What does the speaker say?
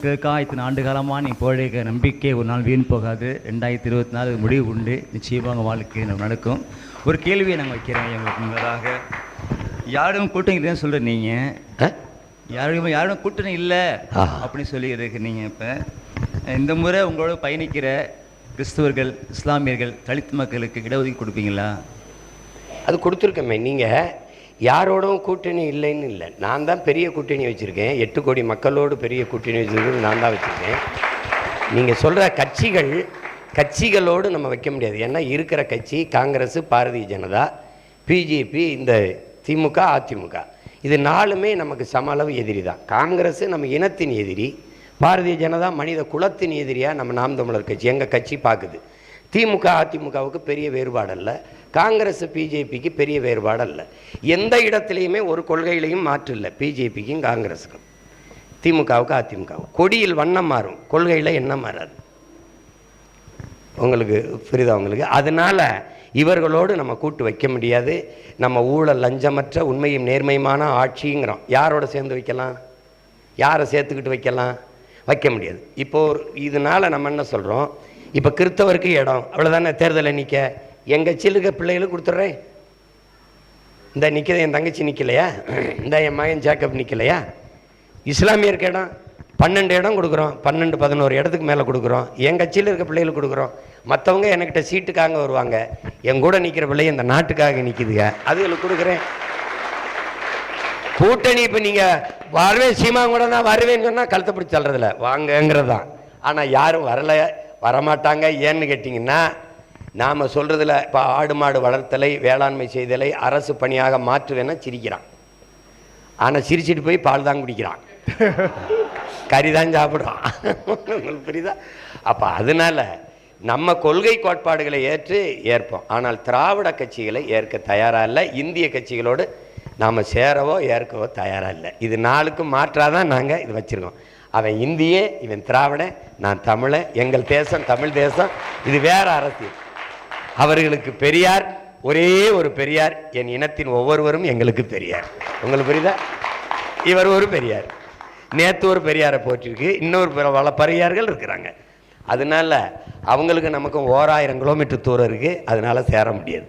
இத்தனை ஆண்டு காலமாக நீ போழைக்க நம்பிக்கை ஒரு நாள் வீண் போகாது. 2024 முடிவு உண்டு. நிச்சயமாக வாழ்க்கை நம்ம நடக்கும். ஒரு கேள்வியை நாங்கள் வைக்கிறோம் எங்களுக்கு முன்னதாக. யாரும் கூட்டணி இல்லைன்னு சொல்கிற நீங்கள், யாரும் கூட்டணி இல்லை அப்படின்னு சொல்லி இருக்கிறீங்க. இப்போ இந்த முறை உங்களோட பயணிக்கிற கிறிஸ்தவர்கள், இஸ்லாமியர்கள், தலித் மக்களுக்கு இடஒதுக்கீடு கொடுப்பீங்களா? அது கொடுத்துருக்கமே. நீங்கள் யாரோடும் கூட்டணி இல்லைன்னு இல்லை, நான் தான் பெரிய கூட்டணி வச்சுருக்கேன். 8 கோடி மக்களோடு பெரிய கூட்டணி வச்சுருக்கிறது நான் தான் வச்சுருக்கேன். நீங்கள் சொல்கிற கட்சிகளோடு நம்ம வைக்க முடியாது. ஏன்னா இருக்கிற கட்சி காங்கிரஸ், பாரதிய ஜனதா, பிஜேபி, இந்த திமுக, அதிமுக, இது 4மே நமக்கு சம அளவு எதிரி தான். காங்கிரஸ் நம்ம இனத்தின் எதிரி, பாரதிய ஜனதா மனித குலத்தின் எதிரியாக நம்ம நாம் தமிழர் கட்சி எங்கள் கட்சி பார்க்குது. திமுக அதிமுகவுக்கு பெரிய வேறுபாடு அல்ல, காங்கிரஸ் பிஜேபிக்கு பெரிய வேறுபாடு அல்ல. எந்த இடத்துலையுமே ஒரு கொள்கையிலையும் மாற்று இல்லை. பிஜேபிக்கும் காங்கிரஸுக்கும், திமுகவுக்கு அதிமுகவுக்கும் கொடியில் வண்ணம் மாறும், கொள்கையில் எண்ணம் மாறாது. உங்களுக்கு புரியுதா உங்களுக்கு? அதனால் இவர்களோடு நம்ம கூட்டு வைக்க முடியாது. நம்ம ஊழல் லஞ்சமற்ற உண்மையும் நேர்மையுமான ஆட்சிங்கிறோம். யாரோட சேர்ந்து வைக்கலாம்? யாரை சேர்த்துக்கிட்டு வைக்கலாம்? வைக்க முடியாது. இப்போது இதனால் நம்ம என்ன சொல்கிறோம், இப்போ கிறிஸ்தவருக்கு இடம் அவ்வளோதானே, தேர்தலை நிற்க எங்கள் கட்சியில் இருக்க பிள்ளைகளுக்கு கொடுத்துட்றேன். இந்த நிற்கிறது என் தங்கச்சி நிற்கலையா, இந்த என் மகன் ஜேக்கப் நிற்கலையா? இஸ்லாமியருக்கு இடம் 12 இடம் கொடுக்குறோம், 12-11 இடத்துக்கு மேலே கொடுக்குறோம். என் கட்சியில் இருக்க பிள்ளைகளுக்கு கொடுக்குறோம். மற்றவங்க என்கிட்ட சீட்டுக்காக வருவாங்க, என் கூட நிற்கிற பிள்ளை இந்த நாட்டுக்காக நிற்கிதுங்க, அதுகளுக்கு கொடுக்குறேன். கூட்டணி இப்போ நீங்கள் வருவேன், சீமா கூட நான் வருவேன்னு சொன்னால் கழுத்தை பிடிச்சி தள்ளுறதில்ல, வாங்கங்கிறது தான். ஆனால் யாரும் வரமாட்டாங்க. ஏன்னு கேட்டிங்கன்னா, நாம் சொல்கிறதில்ல. இப்போ ஆடு மாடு வளர்த்தலை, வேளாண்மை செய்தலை அரசு பணியாக மாற்றுவேன்னா சிரிக்கிறான். ஆனால் சிரிச்சிட்டு போய் பால் தான் குடிக்கிறான், கறி தான் சாப்பிட்றான். புரியுதா? அப்போ அதனால் நம்ம கொள்கை கோட்பாடுகளை ஏற்போம். ஆனால் திராவிட கட்சிகளை ஏற்க தயாராக இல்லை. இந்திய கட்சிகளோடு நாம் சேரவோ ஏற்கவோ தயாராக இல்லை. இது 4க்கும் மாற்றாக தான் நாங்கள் இது வச்சுருக்கோம். அவன் இந்தியே, இவன் திராவிடன், நான் தமிழன், எங்கள் தேசம் தமிழ் தேசம். இது வேற அரசியல். அவர்களுக்கு பெரியார், ஒரே ஒரு பெரியார், என் இனத்தின் ஒவ்வொருவரும் எங்களுக்கு பெரியார். உங்களுக்கு புரியுதா? இவர் ஒரு பெரியார், நேற்று ஒரு பெரியாரை போட்டிருக்கு, இன்னொரு பல பெரியார்கள் இருக்கிறாங்க. அதனால அவங்களுக்கு நமக்கும் 1000 கிலோமீட்டர் தூரம் இருக்குது. அதனால சேர முடியாது.